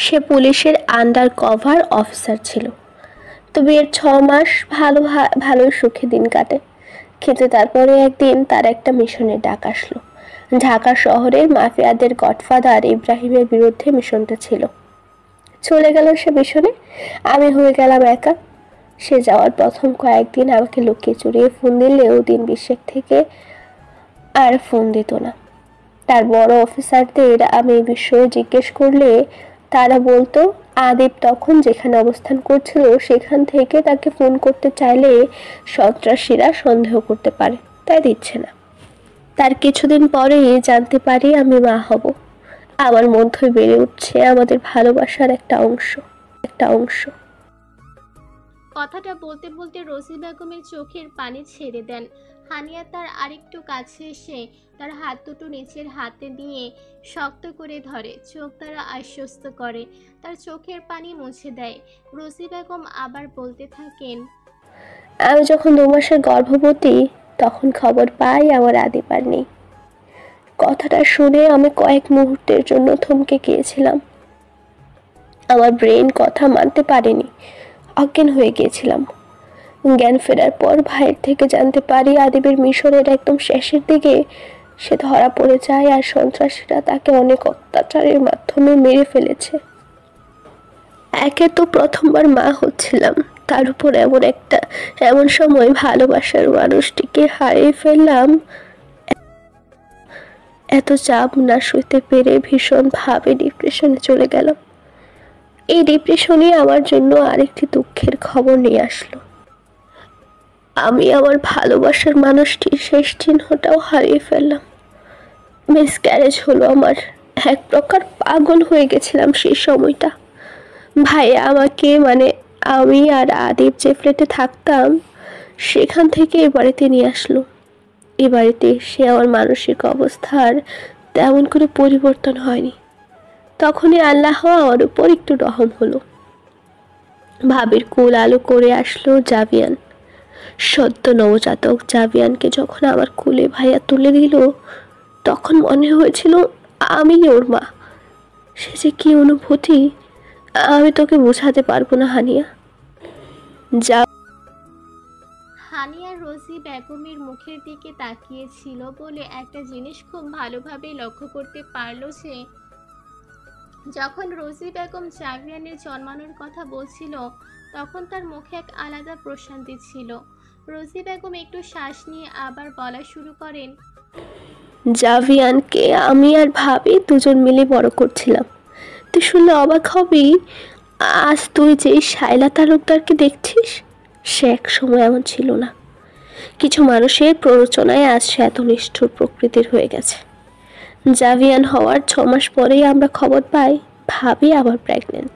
সে পুলিশের under cover officer ছিল। তো বিয়ের 6 মাস ভালোই সুখে দিন কাটে। কিন্তু তারপরে একদিন তার একটা মিশনের ডাক আসলো। ঢাকা শহরের মাফিয়াদের গডফাদার ইব্রাহিমের বিরুদ্ধে মিশনটা ছিল। চলে গেল সে মিশনে। আমি হয়ে গেলাম একা। সে যাওয়ার প্রথম কয়েকদিন আমাকে লুকিয়ে চুরিয়ে ফোন দিলেও দিন 20 থেকে আর ফোন দিত না। তার বড় অফিসারদের আমি এই বিষয়ে জিজ্ঞেস করলে তারা বলতো আদিব তখন যেখানে অবস্থান করছিল সেখান থেকে তাকে ফোন করতে চাইলে সন্ত্রাসীরা সন্দেহ করতে পারে, তাই দিচ্ছে না। তার কিছুদিন পরেই জানতে পারি আমি মা হব। আমার মধ্যে বেড়ে উঠছে আমাদের ভালোবাসার একটা অংশ। কথাটা বলতে বলতে রোজি বেগমের চোখের পানি ছেড়ে দেন। হানিয়া তার আরেকটু কাছে এসে তার হাত দুটো নিচের হাতে নিয়ে শক্ত করে ধরে, চোখ দ্বারা আশ্বস্ত করে, তার চোখের পানি মুছে দেয়। রোজি বেগম আবার বলতে থাকেন, আমি যখন 2 মাসের গর্ভবতী তখন খবর পাই আমার আদিব আর নেই। কথাটা শুনে আমি কয়েক মুহূর্তের জন্য থমকে গিয়েছিলাম। আমার ব্রেন কথা মানতে পারেনি, অজ্ঞান হয়ে গিয়েছিলাম। জ্ঞান ফেরার পর ভাইয়ের থেকে জানতে পারি আদিবের মিশনের একদম শেষের দিকে সে ধরা পড়ে যায় আর সন্ত্রাসীরা তাকে অনেক অত্যাচারের মাধ্যমে মেরে ফেলেছে। একে তো প্রথমবার মা হচ্ছিলাম, তার উপর এমন সময় ভালোবাসার মানুষটিকে হারিয়ে ফেললাম। এত চাপ না সইতে পেরে ভীষণভাবে ডিপ্রেশনে চলে গেলাম। এই ডিপ্রেশনই আমার জন্য আরেকটি দুঃখের খবর নিয়ে আসলো। আমি আমার ভালোবাসার মানুষটির শেষ চিহ্নটাও হারিয়ে ফেললাম। মিসক্যারেজ হলো আমার। এক প্রকার পাগল হয়ে গেছিলাম সেই সময়টা। ভাই আমাকে আমি আর আদিব যে ফ্ল্যাটে থাকতাম সেখান থেকে এ বাড়িতে নিয়ে আসলো। এ বাড়িতে এসে আমার মানসিক অবস্থার তেমন করে পরিবর্তন হয়নি। তখনই আল্লাহ আমার উপর একটু রহম হলো। ভাবির কোল আলো করে আসলো জাভিয়ান। সদ্য নবজাতক জাভিয়ানকে যখন আমার কোলে ভাইয়া তুলে দিল তখন মনে হয়েছিল আমি ওর মা। সে যে কি অনুভূতি আমি তোকে বোঝাতে পারবো না হানিয়া। হানিয়া রোজি বেগমের মুখের দিকে তাকিয়েছিল বলে একটা জিনিস খুব ভালোভাবে লক্ষ্য করতে পারল যে যখন রোজি বেগম জাভিয়ানের জন্মানোর কথা বলছিল তখন তার মুখে এক আলাদা প্রশান্তি ছিল। রোজি বেগম একটু শ্বাস নিয়ে আবার বলা শুরু করেন, জাভিয়ানকে আমি আর ভাবি দুজন মিলে বড় করছিলাম। তুই শুনলে অবাক হবি, আজ তুই যে শায়লা তালুকদারকে দেখছিস সে এক সময় এমন ছিল না। কিছু মানুষের প্ররোচনায় আজ সে এত নিষ্ঠুর প্রকৃতির হয়ে গেছে। জাভিয়ান হওয়ার 6 মাস পরেই আমরা খবর পাই ভাবি আবার প্রেগনেন্ট।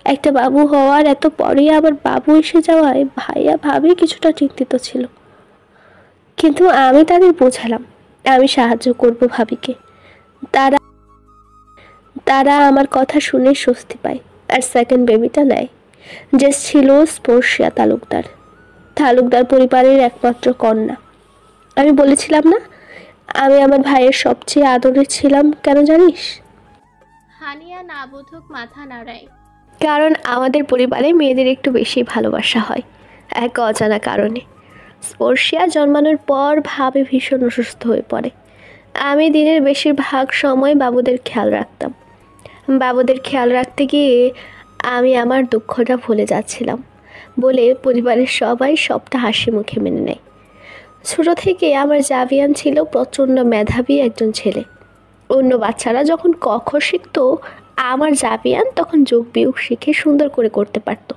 একটা বাবু হওয়ার এত পরেই আবার বাবু এসে যাওয়ায় ভাইয়া ভাবি কিছুটা চিন্তিত ছিল। কিন্তু আমি তাদের বোঝালাম আমি সাহায্য করব ভাবিকে। তারা আমার কথা শুনে স্বস্তি পায় আর সেকেন্ড বেবিটা নেয়, যে ছিল স্পর্শিয়া তালুকদার পরিবারের একমাত্র কন্যা। আমি বলেছিলাম না আমি আমার ভাইয়ের সবচেয়ে আদরের ছিলাম, কেন জানিস? হানিয়া না বোধক মাথা নাড়ায়। কারণ আমাদের পরিবারে মেয়েদের একটু বেশি ভালোবাসা হয় এক অজানা কারণে। স্পর্শিয়া জন্মানোর পর ভাবে ভীষণ অসুস্থ হয়ে পড়ে। আমি দিনের বেশিরভাগ সময় বাবুদের খেয়াল রাখতাম। বাবুদের খেয়াল রাখতে গিয়ে আমি আমার দুঃখটা ভুলে যাচ্ছিলাম বলে পরিবারের সবাই সবটা হাসি মুখে মেনে নেয়। ছোট থেকে আমার জাভিয়ান ছিল প্রচণ্ড মেধাবী একজন ছেলে। অন্য বাচ্চারা যখন ক খ শিখতো আমার জাভিয়ান তখন যোগ বিয়োগ শিখে সুন্দর করে করতে পারত।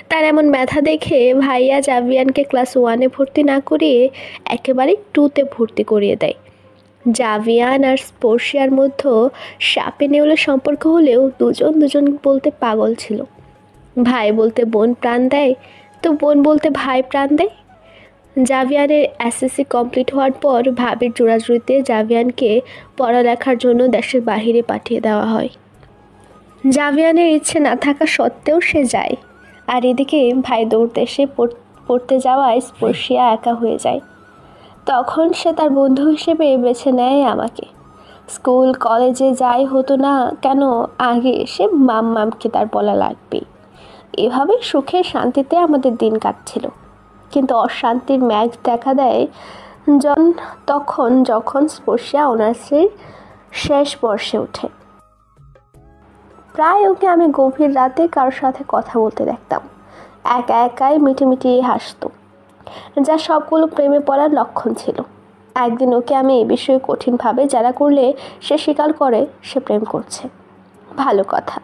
তার এমন মেধা দেখে ভাইয়া জাভিয়ানকে ক্লাস 1-এ ভর্তি না করিয়ে একেবারে 2-তে ভর্তি করিয়ে দেয়। জাভিয়ান আর স্পর্শিয়ার মধ্যে সাপে নেউলে সম্পর্ক হলেও দুজন বলতে পাগল ছিল। ভাই বলতে বোন প্রাণ দেয় তো বোন বলতে ভাই প্রাণ দেয়। জাভিয়ানের এসএসসি কমপ্লিট হওয়ার পর ভাবির জোড়াজুড়িতে জাভিয়ানকে পড়ালেখার জন্য দেশের বাহিরে পাঠিয়ে দেওয়া হয়। জাভিয়ানের ইচ্ছে না থাকা সত্ত্বেও সে যায়। আর এদিকে ভাই দৌড়দেশে পড়তে যাওয়ায় স্পর্শিয়া একা হয়ে যায়। তখন সে তার বন্ধু হিসেবে বেছে নেয় আমাকে। স্কুল কলেজে যাই হতো না কেন, আগে এসে মামকে তার বলা লাগবেই। এভাবে সুখে শান্তিতে আমাদের দিন কাটছিল। কিন্তু অশান্তির মেঘ দেখা দেয় যখন স্পর্শিয়া অনার্সের শেষ বর্ষে ওঠে। প্রায় ওকে আমি গভীর রাতে কারোর সাথে কথা বলতে দেখতাম। একা একাই মিটিমিটি হাসতো, যা সবগুলো প্রেমে পড়ার লক্ষণ ছিল। একদিন ওকে আমি এই বিষয়ে কঠিনভাবে যারা করলে সে স্বীকার করে সে প্রেম করছে। ভালো কথা,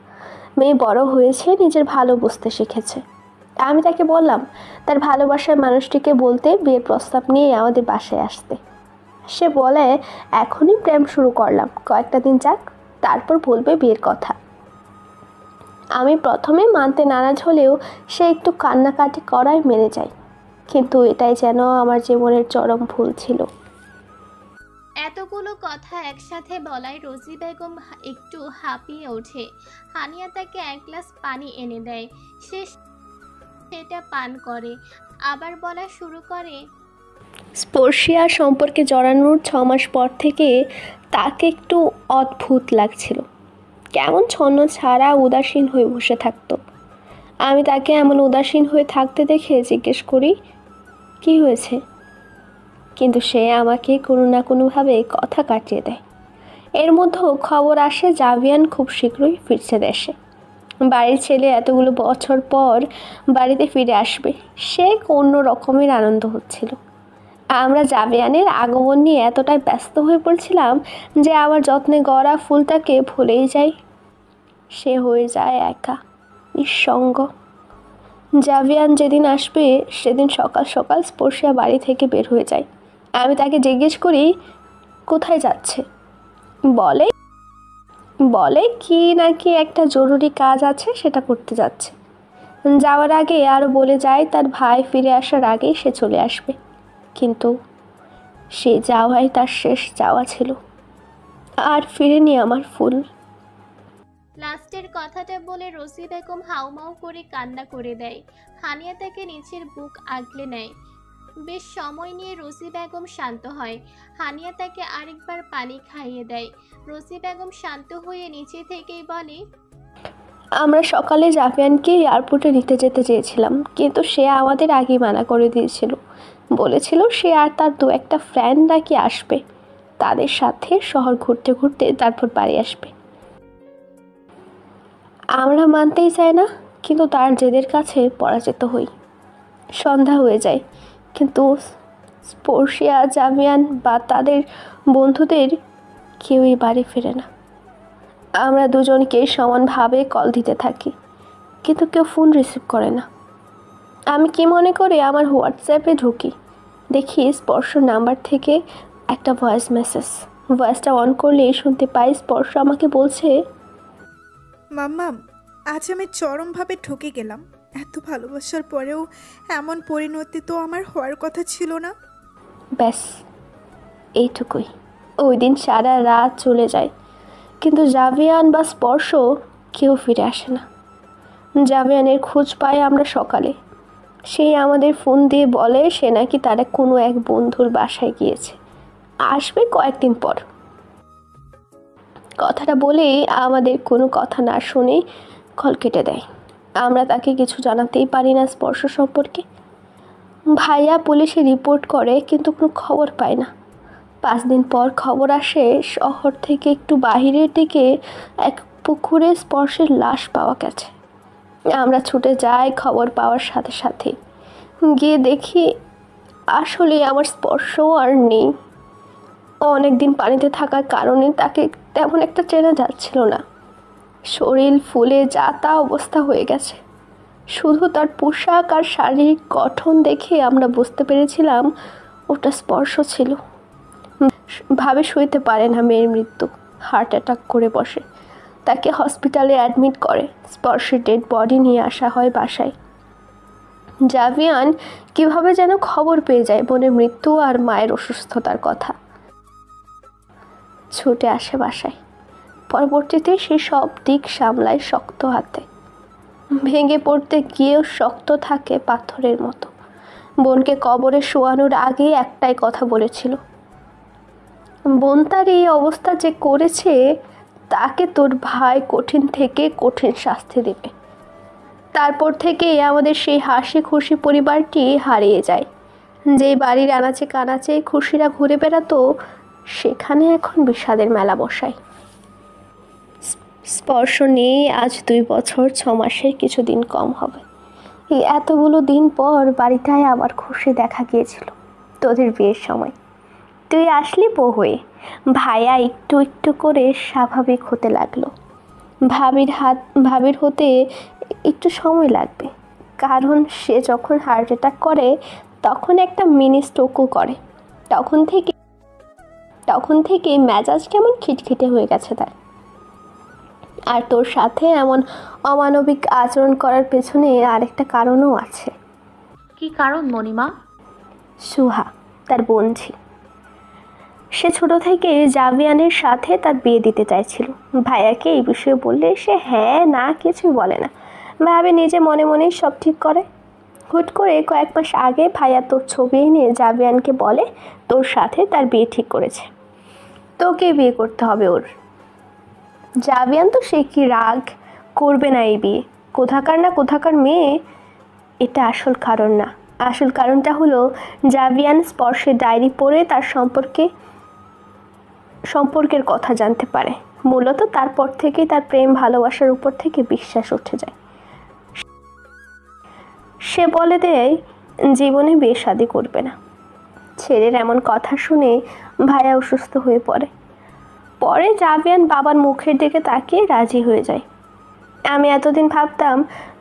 মেয়ে বড় হয়েছে, নিজের ভালো বুঝতে শিখেছে। আমি তাকে বললাম তার ভালোবাসার মানুষটিকে বলতে বিয়ের প্রস্তাব নিয়ে আমাদের বাসায় আসতে। সে বলে এখনই প্রেম শুরু করলাম, কয়েকটা দিন যাক, তারপর বলবে বিয়ের কথা। আমি প্রথমে মানতে নারাজ হলেও সে একটু কান্নাকাটি করায় মেনে যায়। কিন্তু এটাই যেন আমার জীবনের চরম ভুল ছিল। এতগুলো কথা একসাথে বলায় রোজি বেগম একটু হাঁপিয়ে ওঠে। হানিয়া তাকে এক গ্লাস পানি এনে দেয়। সে সেটা পান করে, আবার বলা শুরু করে, স্পর্শিয়া সম্পর্কে জড়ানোর 6 মাস পর থেকে তাকে একটু অদ্ভুত লাগছিল। কেমন ছন্ন ছাড়া উদাসীন হয়ে বসে থাকতো। আমি তাকে এমন উদাসীন হয়ে থাকতে দেখে জিজ্ঞেস করি কি হয়েছে, কিন্তু সে আমাকে কোনো না কোনোভাবে কথা কাটিয়ে দেয়। এর মধ্যেও খবর আসে জাভিয়ান খুব শীঘ্রই ফিরছে দেশে। বাড়ির ছেলে এতগুলো বছর পর বাড়িতে ফিরে আসবে, সে অন্য রকমের আনন্দ হচ্ছিল। আমরা জাভিয়ানের আগমন নিয়ে এতটাই ব্যস্ত হয়ে পড়ছিলাম যে আমার যত্নে গড়া ফুলটাকে ভুলেই যাই। সে হয়ে যায় একা, নিঃসঙ্গ। জাভিয়ান যেদিন আসবে সেদিন সকাল সকাল স্পর্শিয়া বাড়ি থেকে বের হয়ে যায়। আমি তাকে জিজ্ঞেস করি কোথায় যাচ্ছে। বলে বলে কি নাকি একটা জরুরি কাজ আছে, সেটা করতে যাচ্ছে। যাওয়ার আগে আরও বলে যায় তার ভাই ফিরে আসার আগেই সে চলে আসবে। কিন্তু সে যাওয়াই তার শেষ যাওয়া ছিল। আর ফিরেনি আমার ফুল। লাস্টের কথাটা বলে রোজি বেগম হাউমাউ করে কান্না করে দেয়। হানিয়া তাকে নিচের বুক আগলে নেয়। বেশ সময় নিয়ে রোজি বেগম শান্ত হয়। হানিয়া তাকে আরেকবার পানি খাইয়ে দেয়। রোজি বেগম শান্ত হয়ে নিচে থেকেই বলে, আমরা সকালে জাভিয়ানকে এয়ারপোর্টে নিতে যেতে চেয়েছিলাম, কিন্তু সে আমাদের আগেই মানা করে দিয়েছিল। বলেছিল সে আর তার 2-1টা ফ্রেন্ড নাকি আসবে, তাদের সাথে শহর ঘুরতে ঘুরতে তারপর বাড়ি আসবে। আমরা মানতেই চাই না, কিন্তু তার জেদের কাছে পরাজিত হই। সন্ধ্যা হয়ে যায়, কিন্তু স্পর্শিয়া, জাভিয়ান বা তাদের বন্ধুদের কেউই বাড়ি ফেরে না। আমরা দুজনকে সমানভাবে কল দিতে থাকি, কিন্তু কেউ ফোন রিসিভ করে না। আমি কি মনে করি আমার হোয়াটসঅ্যাপে ঢুকি, দেখি স্পর্শ নাম্বার থেকে একটা ভয়েস মেসেজ। ভয়েসটা অন করলেই শুনতে পাই স্পর্শ আমাকে বলছে, মাম্মাম, আজ আমি চরমভাবে ঠকে গেলাম। এত ভালোবাসার পরেও এমন পরিণতি তো আমার হওয়ার কথা ছিল না। ব্যাস এইটুকুই। ওই দিন সারা রাত চলে যায়, কিন্তু জাভিয়ান বা স্পর্শ কেউ ফিরে আসে না। জাভিয়ানের খোঁজ পাই আমরা সকালে। সেই আমাদের ফোন দিয়ে বলে সে নাকি তার কোনো এক বন্ধুর বাসায় গিয়েছে, আসবে কয়েকদিন পর। কথাটা বলেই আমাদের কোনো কথা না শুনে কল কেটে দেয়। আমরা তাকে কিছু জানাতেই পারি না স্পর্শ সম্পর্কে। ভাইয়া পুলিশে রিপোর্ট করে, কিন্তু কোনো খবর পায় না। 5 দিন পর খবর আসে শহর থেকে একটু বাহিরের দিকে এক পুকুরে স্পর্শের লাশ পাওয়া গেছে। আমরা ছুটে যাই খবর পাওয়ার সাথে সাথে। গিয়ে দেখি আসলে আমার স্পর্শও আর নেই। অনেক দিন পানিতে থাকার কারণে তাকে তেমন একটা চেনা যাচ্ছিল না। শরীর ফুলে যা তা অবস্থা হয়ে গেছে। শুধু তার পোশাক আর শারীরিক গঠন দেখে আমরা বুঝতে পেরেছিলাম ওটা স্পর্শ ছিল। ভাবে শুইতে পারে না মেয়ের মৃত্যু, হার্ট অ্যাটাক করে বসে। তাকে হসপিটালে অ্যাডমিট করে। স্পর্শের ডেড বডি নিয়ে আসা হয় বাসায়। জাভিয়ান কিভাবে যেন খবর পেয়ে যায় বোনের মৃত্যু আর মায়ের অসুস্থতার কথা। ছুটে আসে বাসায়। পরবর্তীতে সে সব দিক সামলায় শক্ত হাতে। ভেঙে পড়তে গিয়েও শক্ত থাকে পাথরের মতো। বোনকে কবরে শোয়ানোর আগে একটাই কথা বলেছিল, বোন তার এই অবস্থা যে করেছে তাকে তোর ভাই কঠিন থেকে কঠিন শাস্তি দেবে। তারপর থেকে আমাদের সেই হাসি খুশি পরিবারটি হারিয়ে যায়। যেই বাড়ির আনাচে কানাচে খুশিরা ঘুরে বেড়াতো সেখানে এখন বিষাদের মেলা বসায়। স্পর্শ নেই আজ 2 বছর 6 মাসের কিছুদিন কম হবে। এই এতগুলো দিন পর বাড়িটায় আবার খুশি দেখা গিয়েছিল তোদের বিয়ের সময়। তুই আসলি বউ হয়ে। ভাইয়া একটু একটু করে স্বাভাবিক হতে লাগলো। ভাবির হতে একটু সময় লাগবে, কারণ সে যখন হার্ট অ্যাটাক করে তখন একটা মিনি স্ট্রোকও করে। তখন থেকে মেজাজ কেমন খিটখিটে হয়ে গেছে তার। আর তোর সাথে এমন অমানবিক আচরণ করার পেছনে আরেকটা কারণও আছে। কি কারণ মণিমা? সুহা তার বোনঝি। সে ছোট থেকে জাভিয়ানের সাথে তার বিয়ে দিতে চাইছিল। ভাইয়াকে এই বিষয়ে বললে সে হ্যাঁ না কিছুই বলে না, ভাবে নিজে মনে মনেই সব ঠিক করে। হুট করে কয়েক মাস আগে ভাইয়া তোর ছবি এনে জাভিয়ানকে বলে তোর সাথে তার বিয়ে ঠিক করেছে, তোকে বিয়ে করতে হবে ওর। জাভিয়ান তো সে কি রাগ করবে না এই বিয়ে, কোথাকার মেয়ে। এটা আসল কারণ না। আসল কারণটা হলো জাভিয়ান স্পর্শের ডায়েরি পড়ে তার সম্পর্কের কথা জানতে পারে। মূলত তারপর থেকেই তার প্রেম ভালোবাসার উপর থেকে বিশ্বাস উঠে যায়। সে বলে দেয় জীবনে বিয়ে শাদী করবে না। ছেলের এমন কথা শুনে ভাইয়া অসুস্থ হয়ে পরে জাভিয়ান বাবার মুখের দিকে তাকিয়ে রাজি হয়ে যায়। আমি এতদিন ভাবতাম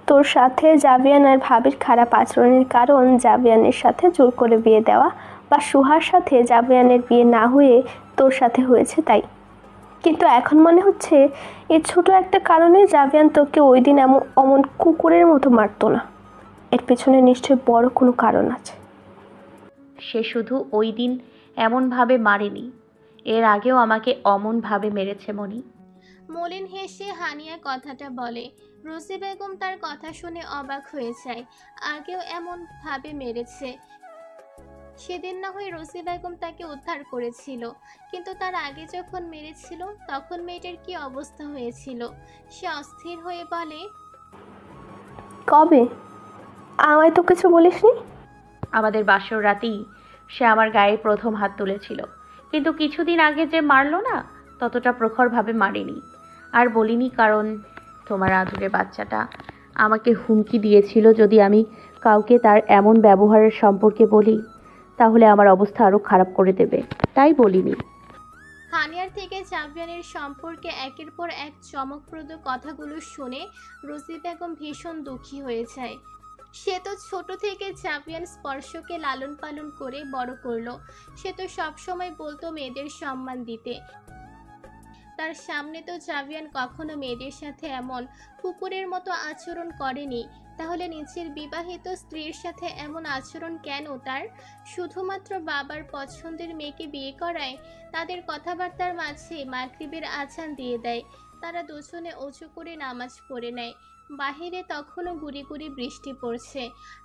তোর সাথে জাভিয়ান আর ভাবির খারাপ আচরণের কারণ জাভিয়ানের সাথে জোর করে বিয়ে দেওয়া বা সুহার সাথে জাভিয়ানের বিয়ে না হয়ে তোর সাথে হয়েছে তাই। কিন্তু এখন মনে হচ্ছে এই ছোট একটা কারণে জাভিয়ান তোকে ওই দিন অমন কুকুরের মতো মারতো না। এর পেছনে নিশ্চয়ই বড় কোনো কারণ আছে। সে শুধু ওই দিন এমনভাবে মারেনি, এর আগেও আমাকে অমনভাবে মেরেছে মণি। মলিন হেসে হানিয়া কথাটা বলে। রোজি বেগম তার কথা শুনে অবাক হয়ে যায়। আগেও এমন ভাবে মেরেছে। সেদিন না হয় রোজি বেগম তাকে উদ্ধার করেছিল, কিন্তু তার আগে যখন মেরেছিল তখন মেয়েটার কি অবস্থা হয়েছিল। সে অস্থির হয়ে বলে, কবে? আমায় তো কিছু বলিসনি। আমাদের বাসর রাতেই সে আমার গায়ে প্রথম হাত তুলেছিল, কিন্তু কিছুদিন আগে যে মারলো না ততটা প্রখরভাবে মারেনি। আর বলিনি কারণ তোমার আদুরে বাচ্চাটা আমাকে হুমকি দিয়েছিল যদি আমি কাউকে তার এমন ব্যবহারের সম্পর্কে বলি তাহলে আমার অবস্থা আরও খারাপ করে দেবে, তাই বলিনি। হানিয়ার থেকে জাভিয়ানের সম্পর্কে একের পর এক চমকপ্রদ কথাগুলো শুনে রোজি বেগম ভীষণ দুঃখী হয়ে যায়। সে তো ছোট থেকে জাভিয়ান স্পর্শকে লালন পালন করে বড় করলো। সে তো সবসময় বলতো মেয়েদের সম্মান দিতে। তার সামনে তো জাভিয়ান কখনো মেয়েদের সাথে এমন কুকুরের মতো আচরণ করেনি। তাহলে নিজের বিবাহিত স্ত্রীর সাথে এমন আচরণ কেন তার? শুধুমাত্র বাবার পছন্দের মেয়েকে বিয়ে করায়। তাদের কথাবার্তার মাঝে মাগরিবের আজান দিয়ে দেয়। তারা দুজনে উঁচু করে নামাজ পড়ে নেয়। বাহিরে তখনও গুড়ি গুড়ি বৃষ্টি পড়ছে।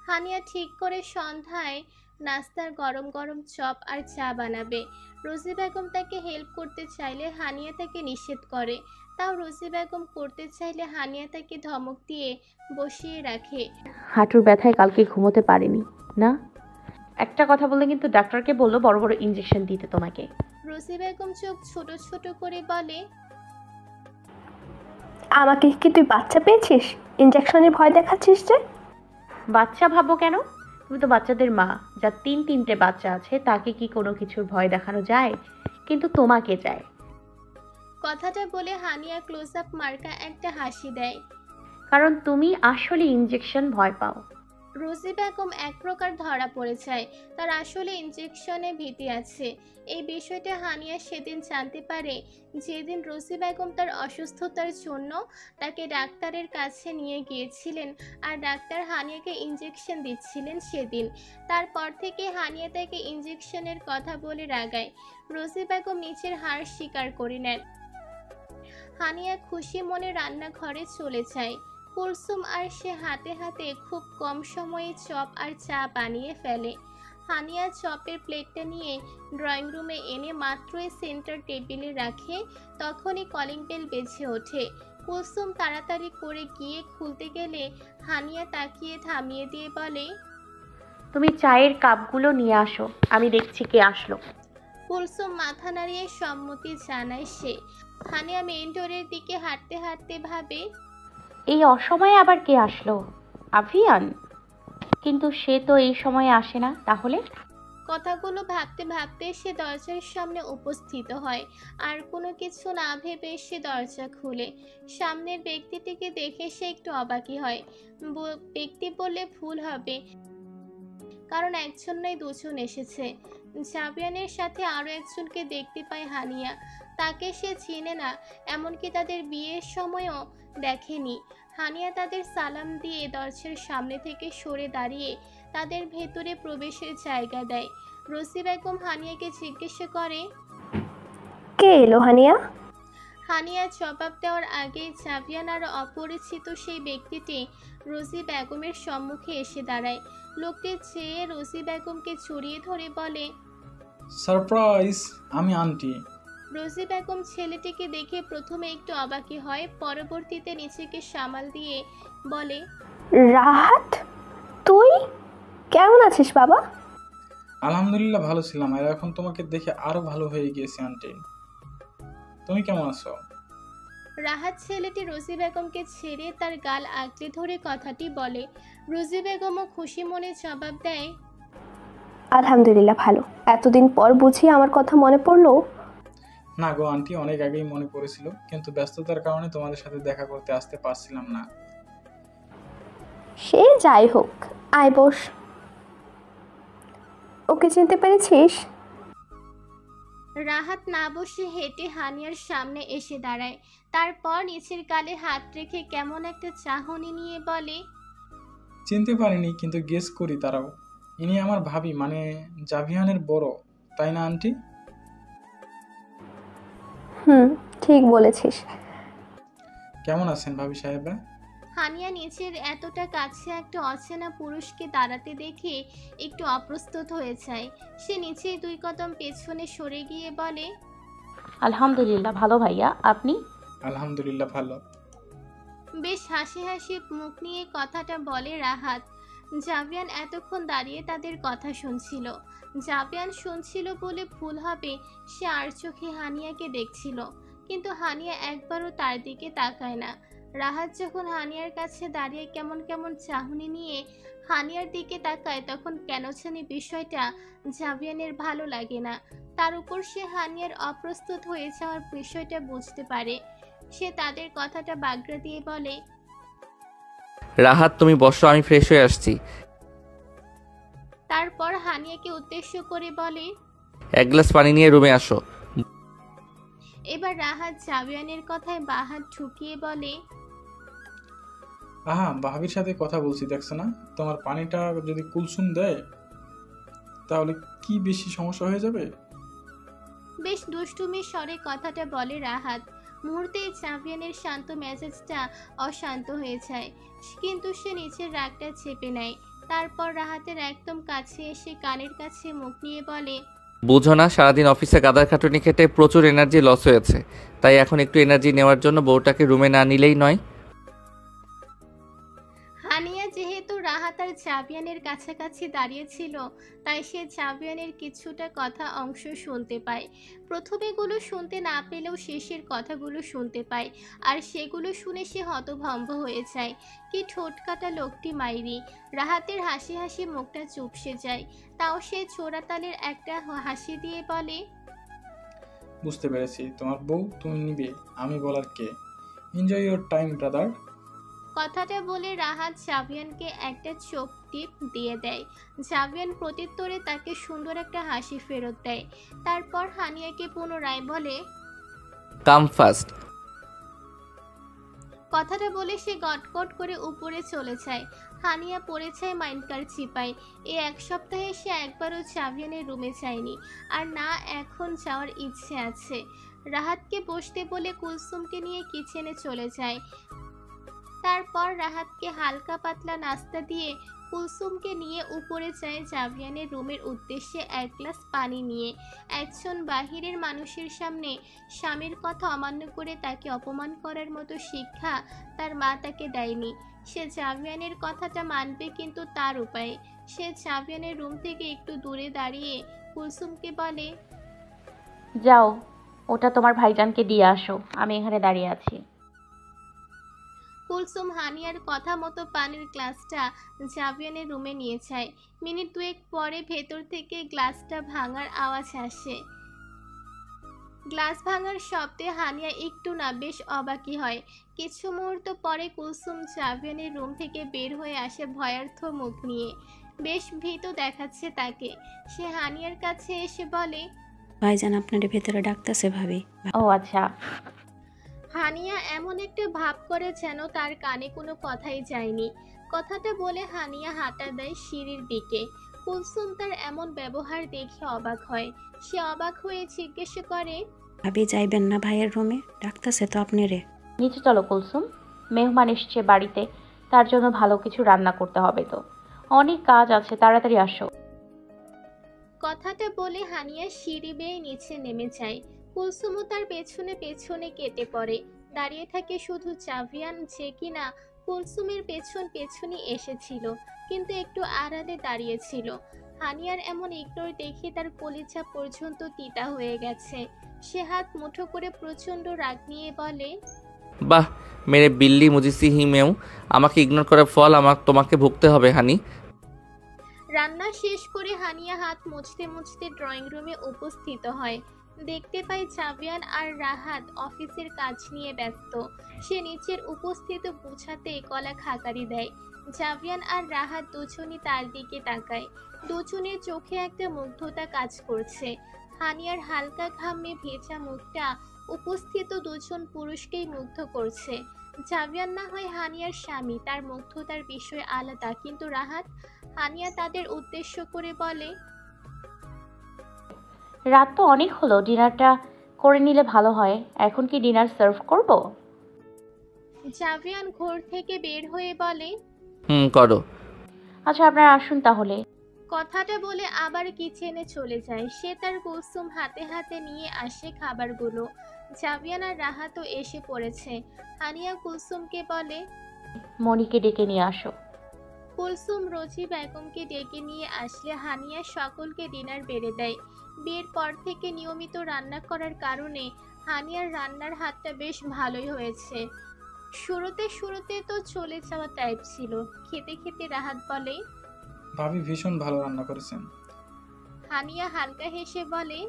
হানিয়া ঠিক করে সন্ধ্যায় নাস্তার গরম গরম চপ আর চা বানাবে। রোজি বেগম তাকে হেল্প করতে চাইলে হানিয়া তাকে নিষেধ করে। তাও রোজি বেগম করতে চাইলে হানিয়া তাকে ধমক দিয়ে বসিয়ে রাখে। হাঁটুর ব্যথায় কালকে ঘুমোতে পারিনি না। একটা কথা বললে কিন্তু ডাক্তারকে বললো বড় বড় ইঞ্জেকশন দিতে তোমাকে। রোজি বেগম চোখ ছোট ছোট করে বলে, আমাকে কি তুই বাচ্চা পেয়েছিস? ইঞ্জেকশনের ভয় দেখাচ্ছিস যে? বাচ্চা ভাবো কেন? তুমি তো বাচ্চাদের মা। যার 3-3টে বাচ্চা আছে তাকে কি কোনো কিছুর ভয় দেখানো যায়? কিন্তু তোমাকে যায়। কথাটা বলে হানিয়া ক্লোজ আপ মার্কা একটা হাসি দেয়। কারণ তুমি আসলে ইঞ্জেকশন ভয় পাও। রোজি বেগম এক প্রকার ধরা পড়ে যায়। তার আসলে ইনজেকশনে ভীতি আছে। এই বিষয়টা হানিয়া সেদিন জানতে পারে যেদিন রোজি বেগম তার অসুস্থতার জন্য তাকে ডাক্তারের কাছে নিয়ে গিয়েছিলেন আর ডাক্তার হানিয়াকে ইনজেকশন দিচ্ছিলেন সেদিন। তারপর থেকে হানিয়া তাকে ইনজেকশনের কথা বলে রাগায়। রোজি বেগম নিজের হার স্বীকার করে নেন। হানিয়া খুশি মনে রান্নাঘরে চলে যায়। কুলসুম আর সে হাতে হাতে খুব কম সময়ে চপ আর চা বানিয়ে ফেলে। হানিয়া চপের প্লেটটা নিয়ে ড্রয়িং রুমে এনে মাত্রই সেন্টার টেবিলে রাখে, তখনই কলিং বেল বেজে ওঠে। কুলসুম তাড়াতাড়ি করে গিয়ে খুলতে গেলে হানিয়া তাকিয়ে থামিয়ে দিয়ে বলে, তুমি চায়ের কাপগুলো নিয়ে আসো, আমি দেখছি কে আসলো। কুলসুম মাথা নাড়িয়ে সম্মতি জানায় সে। হানিয়া মেইন ডোরের দিকে হাঁটতে হাঁটতে ভাবে, এই অসময়ে আবার কে আসলো? আভিয়ান? কিন্তু সে তো এই সময়ে আসে না, তাহলে? কথাগুলো ভাবতে ভাবতে সে দরজার সামনে উপস্থিত হয়। আর কোনো কিছু না ভেবে সে দরজা খুলে সামনের ব্যক্তিটিকে দেখে সে একটু অবাকই হয়। ব্যক্তি বললে ভুল হবে, কারণ একজন নয় দুজন এসেছে। জাবিয়ানের সাথে আরও একজনকে দেখতে পায় হানিয়া। তাকে সে চিনে না, এমনকি তাদের বিয়ের সময়ও দেখেনি। হানিয়া তাদের সালাম দিয়ে দরজার সামনে থেকে সরে দাঁড়িয়ে তাদের ভেতরে প্রবেশের জায়গা দেয়। রোজি বেগম হানিয়াকে জিজ্ঞাসা করে, কে এলো হানিয়া? হানিয়া জবাব দেওয়ার আগেই জাভিয়ান আর অপরিচিত সেই ব্যক্তিটি রোজি বেগমের সম্মুখে এসে দাঁড়ায়। লোকটি চেয়ে রোজি বেগমকে জড়িয়ে ধরে বলে, সারপ্রাইজ, আমি আন্টি। রোজি বেগম ছেলেটিকে দেখে প্রথমে একটু অবাকই হয়, পরবর্তীতে নিজেকে সামাল দিয়ে বলে, রাহাত, তুই কেমন আছিস বাবা? আলহামদুলিল্লাহ ভালো ছিলাম, আর এখন তোমাকে দেখে আরো ভালো হয়ে গিয়েছি আন্টি। তুমি কেমন আছো? রাহাত ছেলেটি রোজি বেগমকে ছেড়ে তার গাল আগলে ধরে কথাটি বলে। রোজি বেগমও খুশি মনে জবাব দেয়, আলহামদুলিল্লাহ ভালো। এতদিন পর বুঝি আমার কথা মনে পড়লো? না গো আন্টি, অনেক আগেই মনে পড়েছিল, কিন্তু ব্যস্ততার কারণে তোমাদের সাথে দেখা করতে আসতে পারছিলাম না। সে যাই হোক, আয় বস। ওকে চিনতে পেরেছিস? রাহাত না বসে হেঁটে হানিয়ার সামনে এসে দাঁড়ায়। তারপর নিচের গালে হাত রেখে কেমন একটা চাহনি নিয়ে বলে, চিনতে পারিনি, কিন্তু গেস করি তারাও। ইনি আমার ভাবি, মানে জাভিয়ানের বড়, তাই না আন্টি? ঠিক বলেছিস। কেমন আছেন ভাবি সাহেবা? হানিয়া নিচের এতটা কাছে একটা অচেনা পুরুষকে দাঁড়াতে দেখে একটু অপ্রস্তুত হয়ে যায়। সে নিচেই 2 কদম পেছনে সরে গিয়ে বলে, আলহামদুলিল্লাহ ভালো ভাইয়া, আপনি? আলহামদুলিল্লাহ ভালো। বেশ হাসি হাসি মুখ নিয়ে কথাটা বলে রাহাত। জাবিয়ান এতক্ষণ দাঁড়িয়ে তাদের কথা শুনছিল। জাবিয়ান শুনছিল বলে ভুল হবে, সে আর চোখে হানিয়াকে দেখছিল, কিন্তু হানিয়া একবারও তার দিকে তাকায় না। রাহাত যখন হানিয়ার কাছে দাঁড়িয়ে কেমন কেমন চাহনি নিয়ে হানিয়ার দিকে তাকায়, তখন কেন জানি বিষয়টা জাবিয়ানের ভালো লাগে না। তার উপর সে হানিয়ার অপ্রস্তুত হয়ে যাওয়ার বিষয়টা বুঝতে পারে। সে তাদের কথাটা বাগড়া দিয়ে বলে, রাহাত তুমি বসো, আমি ফ্রেশ হয়ে আসছি। তারপর হানিয়াকে উদ্দেশ্য করে বলে, 1 গ্লাস পানি নিয়ে রুমে আসো। এবার রাহাত জাবিয়ানের কথায় বাহাত ঠুকিয়ে বলে, আহা, ভাবির সাথে কথা বলছি দেখছো না? তোমার পানিটা যদি কুলসুম দেয় তাহলে কি বেশি সমস্যা হয়ে যাবে? বেশ দুষ্টুমির স্বরে কথাটা বলে রাহাত। মুহূর্তেই জাবিয়ানের শান্ত মেজাজটা অশান্ত হয়ে যায়, কিন্তু সে নিচের রাগটা চেপে নেয়। তারপর রাহাতের একদম কাছে এসে কানের কাছে মুখ নিয়ে বলে, বুঝো না, সারাদিন অফিসে গাদার খাটুনি খেটে প্রচুর এনার্জি লস হয়েছে, তাই এখন একটু এনার্জি নেওয়ার জন্য বউটাকে রুমে না নিলেই নয়। হানিয়া যেহেতু রাহাত আর জাবিয়ানের কাছাকাছি দাঁড়িয়েছিল, তাই সে জাবিয়ানের কিছুটা কথা অংশ শুনতে পায়। প্রথমেগুলো শুনতে না পেলেও শেষের কথাগুলো শুনতে পায়, আর সেগুলো শুনে সে হতভম্ব হয়ে যায়। কি ঠোঁটকাটা লোকটি মাইরি! রাহাতের হাসি হাসি মুখটা চুপসে যায়, তাও সে চোরাতালের একটা হাসি দিয়ে বলে, বুঝতে পেরেছি, তোমার বউ তুমি নিবে, আমি বলার কে? Enjoy your time brother. কথাটা বলে রাহাত জাবিয়ানকে একটা চোখ টিপ দিয়ে দেয়। জাবিয়ান প্রত্যুত্তরে তাকে সুন্দর একটা হাসি ফেরত দেয়। তারপর হানিয়াকে পুনরায় বলে, কাম ফাস্ট। কথাটা বলে সে গটগট করে উপরে চলে যায়। হানিয়া পড়ে যায় মাইন্ডকার চিপায়। এই 1 সপ্তাহে সে একবারও জাবিয়ানের রুমে যায়নি, আর না এখন যাওয়ার ইচ্ছে আছে। রাহাতকে বসতে বলে কুলসুমকে নিয়ে কিচেনে চলে যায়। তারপর রাহাতকে হালকা পাতলা নাস্তা দিয়ে কুলসুমকে নিয়ে উপরে যায় জাভিয়ানের রুমের উদ্দেশ্যে এক গ্লাস পানি নিয়ে। একজন বাহিরের মানুষের সামনে স্বামীর কথা অমান্য করে তাকে অপমান করার মতো শিক্ষা তার মা তাকে দেয়নি। সে জাভিয়ানের কথাটা মানবে, কিন্তু তার উপায়ে। সে জাভিয়ানের রুম থেকে একটু দূরে দাঁড়িয়ে কুলসুমকে বলে, যাও, ওটা তোমার ভাইজানকে দিয়ে আসো, আমি এখানে দাঁড়িয়ে আছি। কুলসুম হানিয়ার কথা মতো পানির গ্লাসটা জাভিয়ানের রুমে নিয়ে যায়। মিনিট দুয়েক পরে ভেতর থেকে গ্লাসটা ভাঙার আওয়াজ আসে। গ্লাস ভাঙার শব্দে হানিয়া একটু না বেশ অবাকই হয়। কিছু মুহূর্ত পরে কুলসুম জাভিয়ানের রুম থেকে বের হয়ে আসে ভয়ার্থ মুখ নিয়ে। বেশ ভীত দেখাচ্ছে তাকে। সে হানিয়ার কাছে এসে বলে, ভাইজান আপনার ভেতরে ডাকতেছে ভাবি। ও আচ্ছা। হানিয়া এমন একটা ভাব করে যেন তার কানে কোনো কথাই যায়নি। কথাটা বলে হানিয়া হাঁটা দেয় সিঁড়ির দিকে। কুলসুম তার এমন ব্যবহার দেখে অবাক হয়। সে অবাক হয়ে জিজ্ঞেস করে, ভাবি যাইবেন না ভাইয়ের রুমে? ডাকতেছে তো আপনি রে। নিচে চলো কুলসুম, মেহমান এসছে বাড়িতে, তার জন্য ভালো কিছু রান্না করতে হবে, তো অনেক কাজ আছে, তাড়াতাড়ি আসো। কথাটা বলে হানিয়া সিঁড়ি বেয়ে নিচে নেমে যায়। কুলসুমও তার পেছনে পেছনে কেটে পড়ে। দাঁড়িয়ে থাকে শুধু জাভিয়ান, যে কিনা কুলসুমের পেছন পেছনই এসেছিল, কিন্তু একটু আড়ালে দাঁড়িয়েছিল। হানিয়ার এমন ইগনোর দেখে তার কলিজা পর্যন্ত তিতা হয়ে গেছে। সে হাত মুঠো করে প্রচণ্ড রাগ নিয়ে বলে, বাহ, মেরে বিল্লি মুজিসি হিমেও আমাকে ইগনোর করার ফল তোমাকে ভুগতে হবে হানি। রান্না শেষ করে হানিয়া হাত মুছতে মুছতে ড্রয়িং রুমে উপস্থিত হয়। দেখতে পাই জাভিয়ান আর রাহাত অফিসের কাজ নিয়ে ব্যস্ত। সে নিচের উপস্থিত বুঝাতে গলা খাকারি দেয়। জাভিয়ান আর রাহাত দুজনই তার দিকে তাকায়। দুজনের চোখে একটা মুগ্ধতা কাজ করছে। হানিয়ার হালকা ঘামে ভেজা মুখটা উপস্থিত দুজন পুরুষকেই মুগ্ধ করছে। জাভিয়ান না হয় হানিয়ার স্বামী, তার মুগ্ধতার বিষয় আলাদা, কিন্তু রাহাত। হানিয়া তাদের উদ্দেশ্য করে বলে, রাত তো অনেক হলো, ডিনারটা করে নিলে ভালো হয়। এখন কি ডিনার সার্ভ করব? জাভিয়ান ঘর থেকে বের হয়ে বলে, করো। আচ্ছা আপনারা আসুন তাহলে। কথাটা বলে আবার কিচেনে চলে যায়। সে তার কুলসুম হাতে হাতে নিয়ে আসে খাবারগুলো। জাভিয়ান আর রাহাতও এসে পড়েছে। হানিয়া কুলসুমকে বলে, মনিকে ডেকে নিয়ে আসো। কুলসুম রোজি বেগমকে ডেকে নিয়ে আসলে হানিয়া সকলকে ডিনার বেড়ে দেয়। বিয়ের পর থেকে নিয়মিত রান্না করার কারণে হানিয়ার রান্নার হাতটা বেশ ভালোই হয়েছে। শুরুতে শুরুতে তো চলে যাওয়া টাইপ ছিল। খেতে খেতে রাহাত বলে, ভাবি ভীষণ ভালো রান্না করেছেন। হানিয়া হালকা হেসে বলে,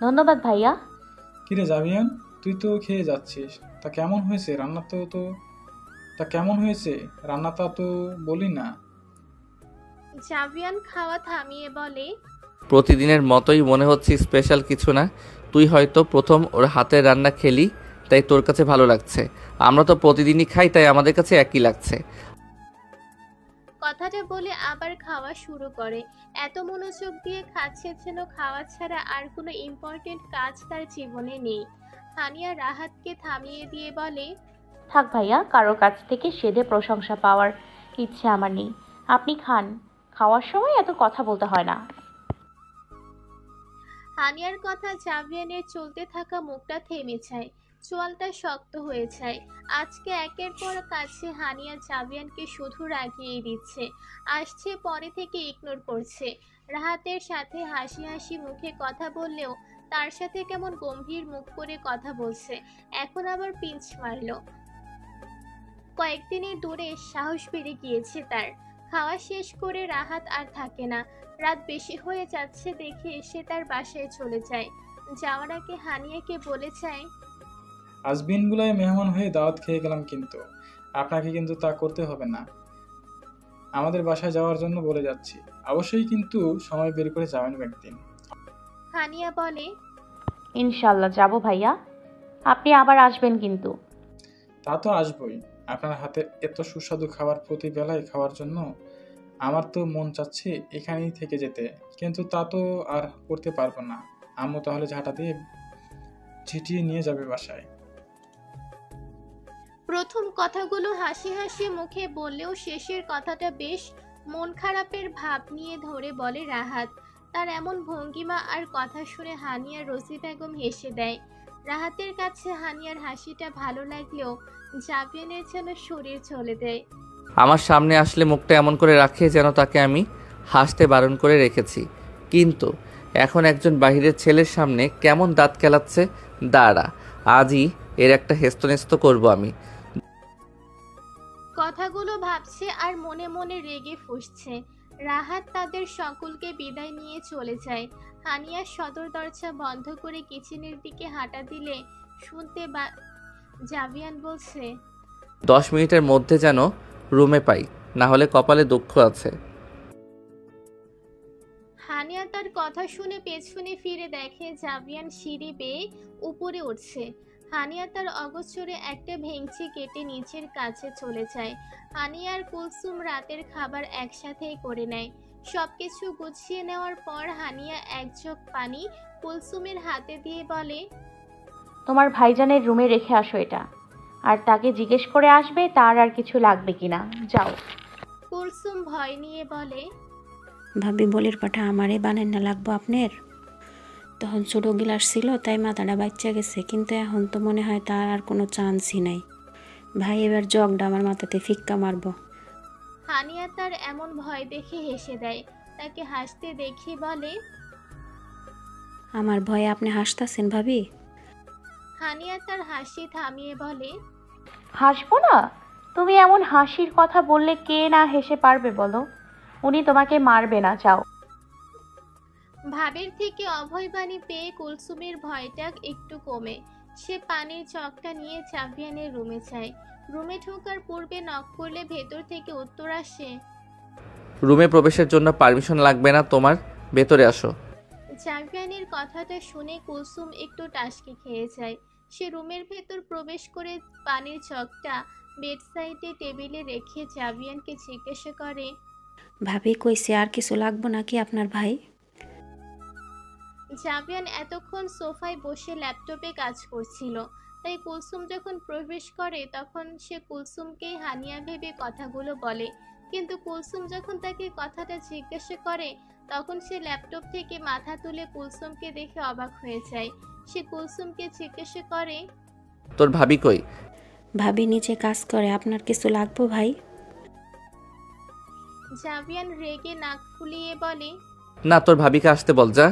ধন্যবাদ ভাইয়া। কিরে জাভিয়ান, তুই তো খেয়ে যাচ্ছিস, তা কেমন হয়েছে রান্না? তা কেমন হয়েছে রান্নাটা তো বলি না। জাভিয়ান খাওয়া থামিয়ে বলে, প্রতিদিনের মতোই মনে হচ্ছে, স্পেশাল কিছু না। তুই হয়তো প্রথম ওর হাতের রান্না খেলি, তাই তোর কাছে ভালো লাগছে। আমরা তো প্রতিদিনই খাই, তাই আমাদের কাছে একই লাগছে। কথাটা বলে আবার খাওয়া শুরু করে। এত মনোযোগ দিয়ে খাচ্ছে যেন খাওয়া ছাড়া আর কোনো ইম্পর্টেন্ট কাজ তার জীবনে নেই। হানিয়া রাহাতকে থামিয়ে দিয়ে বলে, থাক ভাইয়া, কারোর কাছ থেকে সেধে প্রশংসা পাওয়ার ইচ্ছে আমার নেই। আপনি খান, খাওয়ার সময় এত কথা বলতে হয় না। হানিয়ার কথা জাভিয়ানের চলতে থাকা মুখটা থেমে যায়। চোয়ালটা শক্ত হয়ে যায়। আজকে একের পর কাছে হানিয়া জাভিয়ানকে শুধু রাগিয়ে দিচ্ছে, আসছে পরে থেকে ইগনোর করছে। রাহাতের সাথে হাসি হাসি মুখে কথা বললেও তার সাথে কেমন গম্ভীর মুখ করে কথা বলছে। এখন আবার পিঞ্চ মারলো। কয়েকদিনের দূরে সাহস বেড়ে গিয়েছে তার। খাওয়া শেষ করে রাহাত আর থাকে না। রাত বেশি হয়ে যাচ্ছে দেখে সে তার বাসায় চলে যায়। যাওয়ার আগে হানিয়াকে বলে যায়, আজ বিনগুলায় মেহমান হয়ে দাওয়াত খেয়ে গেলাম, কিন্তু আপনাকে কিন্তু তা করতে হবে না। আমাদের বাসায় যাওয়ার জন্য বলে যাচ্ছি, অবশ্যই কিন্তু সময় বের করে যাবেন একদিন। হানিয়া বলে, ইনশাল্লাহ যাব ভাইয়া, আপনি আবার আসবেন কিন্তু। তা তো আসবই, আপনার হাতে এত সুস্বাদু খাবার প্রতি বেলায় খাওয়ার জন্য আমার তো মন চাচ্ছে এখানেই থেকে যেতে, কিন্তু তা তো আর করতে পারবো না। আম্মু তাহলে ঝাঁটা দিয়ে ঝিটিয়ে নিয়ে যাবে বাসায়। প্রথম কথাগুলো হাসি হাসি মুখে বললেও শেষের কথাটা বেশ মন খারাপের ভাব নিয়ে ধরে বলে রাহাত। তার এমন ভঙ্গিমা আর কথা শুনে হানিয়া রোজি বেগম হেসে দেয়। রাহাতের কাছে হানিয়ার হাসিটা ভালো লাগলেও জাবিয়ানের যেন শরীর চলে দেয়। আমার সামনে আসলে মুখটা এমন করে রাখে যেন তাকে আমি হাসতে বারণ করে রেখেছি, কিন্তু এখন একজন বাহিরের ছেলের সামনে কেমন দাঁত কেলাচ্ছে। দাঁড়া, আজই এর একটা হেস্তনেস্ত করব আমি। কথাগুলো ভাবছে আর মনে মনে রেগে ফুঁসছে। রাহাত তাদের সকলকে বিদায় নিয়ে চলে যায়। হানিয়া সদর দরজা বন্ধ করে কিচেনের দিকে হাঁটা দিলে শুনতে জাবিয়ান বলছে, 10 মিনিটের মধ্যে যেন রুমে পাই, না হলে কপালে দুঃখ আছে। হানিয়া তার কথা শুনে পেছনে ফিরে দেখে জাবিয়ান সিঁড়ি বেয়ে উপরে উঠছে। হানিয়া তার অগোচরে একটা ভেঙচি কেটে নিচের কাছে চলে যায়। হানিয়া আর কুলসুম রাতের খাবার একসাথেই করে নেয়। সবকিছু গুছিয়ে নেওয়ার পর হানিয়া এক চোখ পানি কুলসুমের হাতে দিয়ে বলে, তোমার ভাইজানের রুমে রেখে আসো এটা, আর তাকে জিজ্ঞেস করে আসবে তার আর কিছু লাগবে কিনা। যাও। কুলসুম ভয় নিয়ে বলে, ভাবি বলির পাঠা আমারে বানাই না লাগবো আপনার। তখন ছোটো গিলাস ছিল তাই মাথাটা বাচ্চা গেছে, কিন্তু এখন তো মনে হয় তার আর কোনো চান্সই নাই। ভাই এবার জগটা আমার মাথাতে ফিক্কা মারবো। হানিয়া তার এমন ভয় দেখে হেসে দেয়। তাকে হাসতে দেখে বলে, আমার ভয়ে আপনি হাসতাছেন ভাবি? হানিয়া তার হাসি থামিয়ে বলে, হাসবো না? তুমি এমন হাসির কথা বললে কে না হেসে পারবে বলো? উনি তোমাকে মারবে না, যাও। ভাবের থেকে অভয়বাণী পেয়ে কুলসুমের ভয়টা একটু কমে। সে পানির চকটা নিয়ে জাভিয়ানের রুমে যায়। রুমে ঢোকার পূর্বে নক করলে ভেতর থেকে উত্তর আসে, রুমে প্রবেশের জন্য পারমিশন লাগবে না তোমার, ভেতরে আসো। জাভিয়ানের কথাটা শুনে কুলসুম একটু টাসকে খেয়ে যায়। সে রুমের ভেতর প্রবেশ করে পানির চকটা বেড সাইডে টেবিলে রেখে জাভিয়ানকে জিজ্ঞাসা করে, ভাবি কইছে আর কিছু লাগবো নাকি আপনার ভাই? জাভিয়ান এতক্ষণ সোফায় বসে ল্যাপটপে কাজ করছিল, তাই কুলসুম যখন প্রবেশ করে তখন সে কুলসুমকেই হানিয়া ভেবে কথাগুলো বলে। কিন্তু কুলসুম যখন তাকে কথাটা জিজ্ঞাসা করে তখন সে ল্যাপটপ থেকে মাথা তুলে কুলসুমকে দেখে অবাক হয়ে যায়। সে কুলসুমকে জিজ্ঞাসা করে, তোর ভাবি কই? ভাবি নিচে কাজ করে, আপনার কিছু লাগবো ভাই? জাভিয়ান রেগে নাক ফুলিয়ে বলে, না, তোর ভাবিকে আসতে বল যা।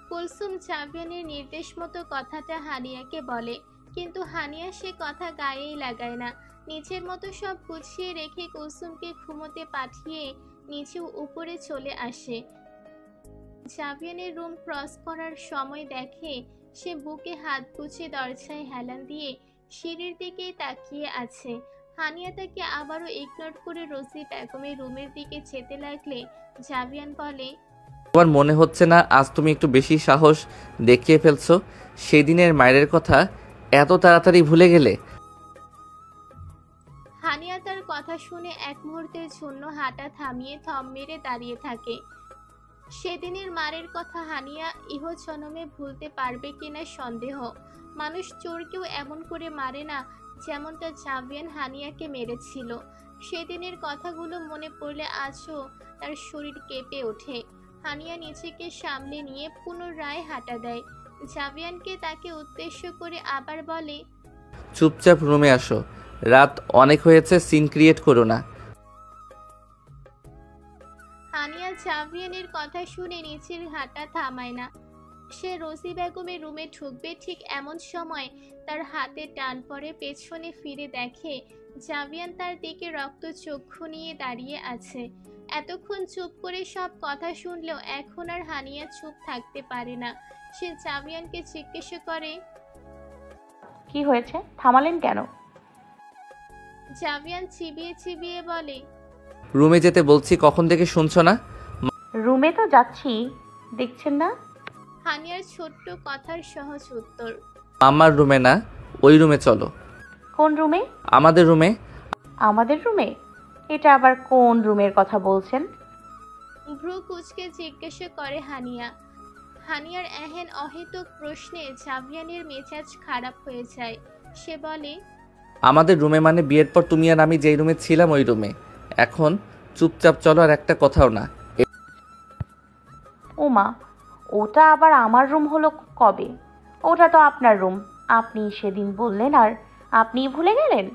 কুলসুম জাভিয়ানের নির্দেশ মতো কথাটা হানিয়াকে বলে, কিন্তু হানিয়া সে কথা গায়েই লাগায় না। নিচের মতো সব গুছিয়ে রেখে কুলসুমকে ঘুমোতে পাঠিয়ে নিচে উপরে চলে আসে। জাভিয়ানের রুম ক্রস করার সময় দেখে সে বুকে হাত গুছে দরজায় হেলান দিয়ে সিঁড়ির দিকে তাকিয়ে আছে। হানিয়া তাকে আবারও ইগনোর করে রোজি বেগমের রুমের দিকে যেতে লাগলে জাভিয়ান বলে, তোমার মনে হচ্ছে না আজ তুমি একটু বেশি সাহস দেখিয়ে ফেলছো? সেদিনের মায়ের কথা এত তাড়াতাড়ি ভুলে গেলে? হানিয়া তার কথা শুনে এক মুহূর্তের জন্য হাঁটা থামিয়ে থম মেরে দাঁড়িয়ে থাকে। সেদিনের মারের কথা হানিয়া ইহজনমে ভুলতে পারবে কিনা সন্দেহ। মানুষ চোরকেও এমন করে মারে না যেমনটা জাভিয়ান হানিয়াকে মেরেছিল। সেদিনের কথাগুলো মনে পড়লে আজও তার শরীর কেঁপে ওঠে। হানিয়া নিজেকে সামলে নিয়ে পুনরায় হাঁটা দেয়। জাভিয়ানকে তাকে উদ্দেশ্য করে আবার বলে, চুপচাপ রুমে আসো, রাত অনেক হয়েছে, সিন ক্রিয়েট করো না। হানিয়া জাভিয়ানের কথা শুনে নিচের হাঁটা থামায় না। সে রোজি বেগমের রুমে ঢুকবে, ঠিক এমন সময় তার হাতে টান পড়ে। পেছনে ফিরে দেখে জাভিয়ান তার দিকে রক্ত চক্ষু নিয়ে দাঁড়িয়ে আছে। এতক্ষণ চুপ করে সব কথা শুনলেও এখন আর হানিয়া চুপ থাকতে পারে না। সে জাভিয়ানকে জিজ্ঞাসা করে, কি হয়েছে, থামালেন কেন? জাভিয়ান চিবিয়ে চিবিয়ে বলে, রুমে যেতে বলছি, কখন থেকে শুনছো না? রুমে তো যাচ্ছি, দেখছেন না? হানিয়ার ছোট্ট কথার সহজ উত্তর। মাম্মার রুমে না, ওই রুমে চলো। কোন রুমে? আমাদের রুমে। আমাদের রুমে? এটা আবার কোন রুমের কথা বলছেন? ভ্রু কুচকে জিজ্ঞাসা করে হানিয়া। হানিয়ার এহেন অহেতুক প্রশ্নে জাভিয়ানের মেজাজ খারাপ হয়ে যায়। সে বলে, আমাদের রুমে মানে বিয়ের পর তুমি আর আমি যেই রুমে ছিলাম ওই রুমে। এখন চুপচাপ চলো, আর একটা কথাও না। ওমা, ওটা আবার আমার রুম হলো কবে? ওটা তো আপনার রুম। আপনি সেদিন বললেন আর আপনিই ভুলে গেলেন।